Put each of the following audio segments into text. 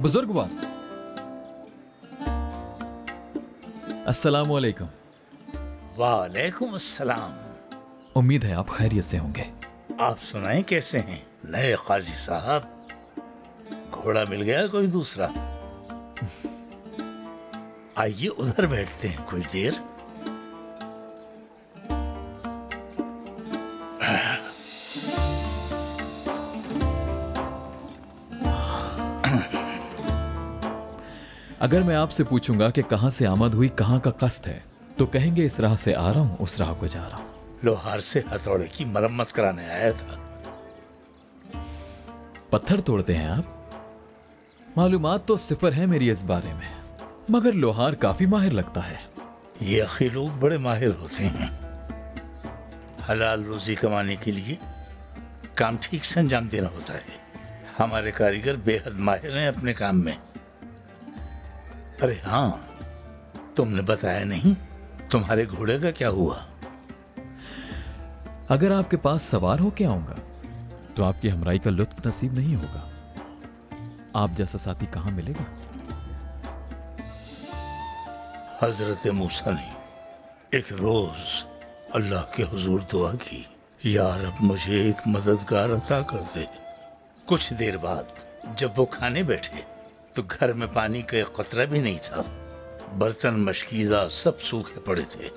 बुजुर्गवार, अस्सलामु अलैकुम। वालेकुम अस्सलाम। उम्मीद है आप खैरियत से होंगे। आप सुनाएं कैसे हैं नए काजी साहब? घोड़ा मिल गया कोई दूसरा? आइए उधर बैठते हैं कुछ देर। अगर मैं आपसे पूछूंगा कि कहां से आमद हुई, कहां का कस्त है, तो कहेंगे इस राह से आ रहा हूं, उस राह को जा रहा हूं। लोहार से हथौड़े की मरम्मत कराने आया था। पत्थर तोड़ते हैं आप? मालूमात तो सिफर है मेरी इस बारे में, मगर लोहार काफी माहिर लगता है। ये अखी लोग बड़े माहिर होते हैं। हलाल रोजी कमाने के लिए काम ठीक से अंजाम देना होता है। हमारे कारीगर बेहद माहिर हैं अपने काम में। अरे हाँ, तुमने बताया नहीं तुम्हारे घोड़े का क्या हुआ? अगर आपके पास सवार होके आऊंगा तो आपकी हमराई का लुत्फ नसीब नहीं होगा। आप जैसा साथी कहां मिलेगा? हजरत मूसा ने एक रोज अल्लाह के हुजूर दुआ की, यार अब मुझे एक मददगार अता कर दे। कुछ देर बाद जब वो खाने बैठे तो घर में पानी का एक कतरा भी नहीं था। बर्तन मशकीजा सब सूखे पड़े थे।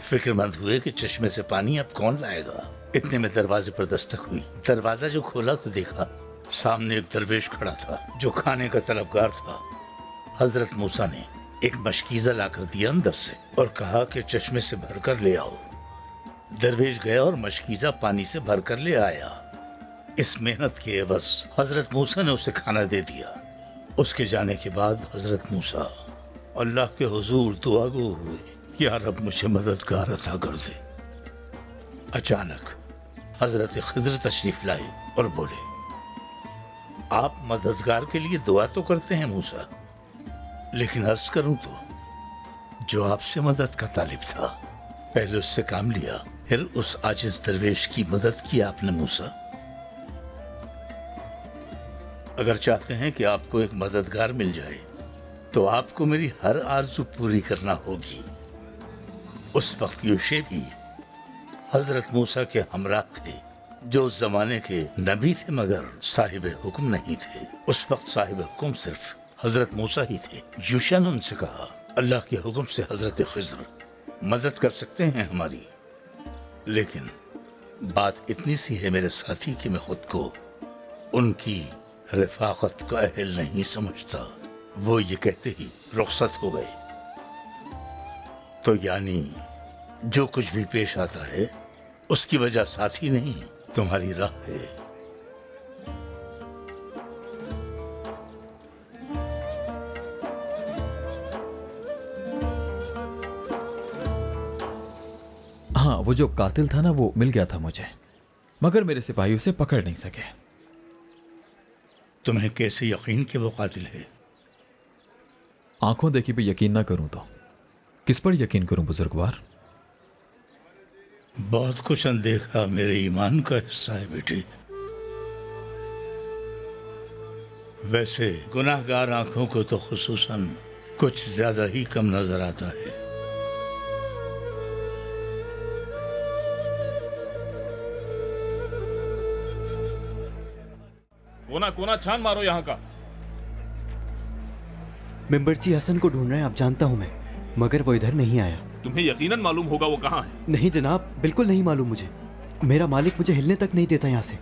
फिक्रमंद हुए कि चश्मे से पानी अब कौन लाएगा। इतने में दरवाजे पर दस्तक हुई। दरवाजा जो खोला तो देखा सामने एक दरवेश खड़ा था जो खाने का तलबगार था। हजरत मूसा ने एक मशकीजा लाकर दिया अंदर से और कहा कि चश्मे से भरकर ले आओ। दरवेश गया और मशकीजा पानी से भरकर ले आया। इस मेहनत के एवज हजरत मूसा ने उसे खाना दे दिया। उसके जाने के बाद हजरत मूसा अल्लाह के हुजूर दुआ गो हुए, यार अब मुझे मददगार अता कर दे। अचानक हजरत खिज़र तशरीफ लाए और बोले, आप मददगार के लिए दुआ तो करते हैं मूसा, लेकिन अर्ज करूं तो जो आपसे मदद का तालिब था पहले उससे काम लिया, फिर उस आजिज दरवेश की मदद की आपने मूसा। अगर चाहते हैं कि आपको एक मददगार मिल जाए तो आपको मेरी हर आरज़ू पूरी करना होगी। उस वक्त यूशे भी हजरत मूसा के हमरा थे जो उस जमाने के नबी थे मगर साहिब हुक्म नहीं थे। उस वक्त साहिब हुक्म सिर्फ हजरत मूसा ही थे। यूशा ने उनसे कहा, अल्लाह के हुक्म से हजरत खिज़र मदद कर सकते हैं हमारी, लेकिन बात इतनी सी है मेरे साथी कि मैं खुद को उनकी रिफाकत का अहल नहीं समझता। वो ये कहते ही रुखसत हो गए। तो यानी जो कुछ भी पेश आता है उसकी वजह साथी नहीं तुम्हारी राह है। हाँ, वो जो कातिल था ना, वो मिल गया था मुझे, मगर मेरे सिपाही उसे पकड़ नहीं सके। तुम्हें कैसे यकीन कि वो कातिल है? आंखों देखी पे यकीन ना करूं तो किस पर यकीन करूं बुजुर्गवार? बहुत कुछ अनदेखा मेरे ईमान का हिस्सा है बेटी। वैसे गुनाहगार आंखों को तो खुसूसन कुछ ज्यादा ही कम नजर आता है। कोना कोना छान मारो यहाँ का। मिंबरची हसन को ढूंढ रहे हैं, आप जानता हूं मैं, मगर वो इधर नहीं आया। तुम्हें यकीनन मालूम होगा वो कहाँ है? नहीं जनाब, बिल्कुल नहीं मालूम मुझे। मेरा मालिक मुझे हिलने तक नहीं देता यहाँ से।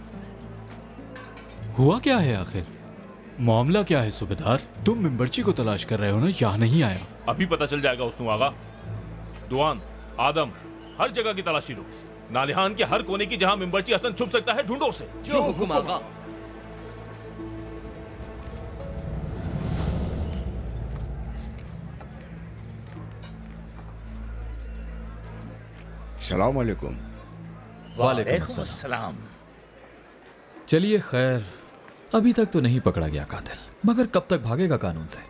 हुआ क्या है आखिर? मामला क्या है सूबेदार? तुम मिंबरची को तलाश कर रहे हो ना, यहाँ नहीं आया। अभी पता चल जाएगा उस्नु आगा। दुआन, आदम, हर जगह की तलाशी लो। नालिहान के हर कोने की जहाँ मिंबरची हसन छुप सकता है ढूंढो उसे। जो हुक्म आगा। सलाम अलैकुम। वालेकुम अस्सलाम। चलिए खैर, अभी तक तो नहीं पकड़ा गया कातिल, मगर कब तक भागेगा कानून से।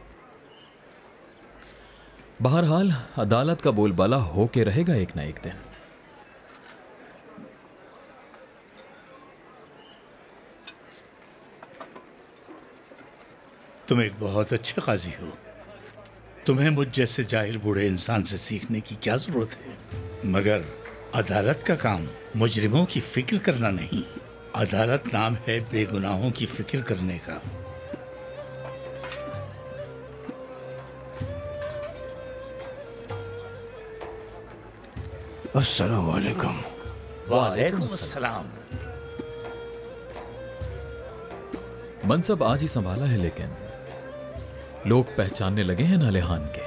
बहरहाल अदालत का बोलबाला हो के रहेगा एक ना एक दिन। तुम एक बहुत अच्छे काजी हो। तुम्हें मुझ जैसे जाहिल बूढ़े इंसान से सीखने की क्या जरूरत है? मगर अदालत का काम मुजरिमों की फिक्र करना नहीं, अदालत नाम है बेगुनाहों की फिक्र करने का। अस्सलाम वालेकुम। वालेकुम अस्सलाम। मनसब आज ही संभाला है, लेकिन लोग पहचानने लगे हैं नालेहान के।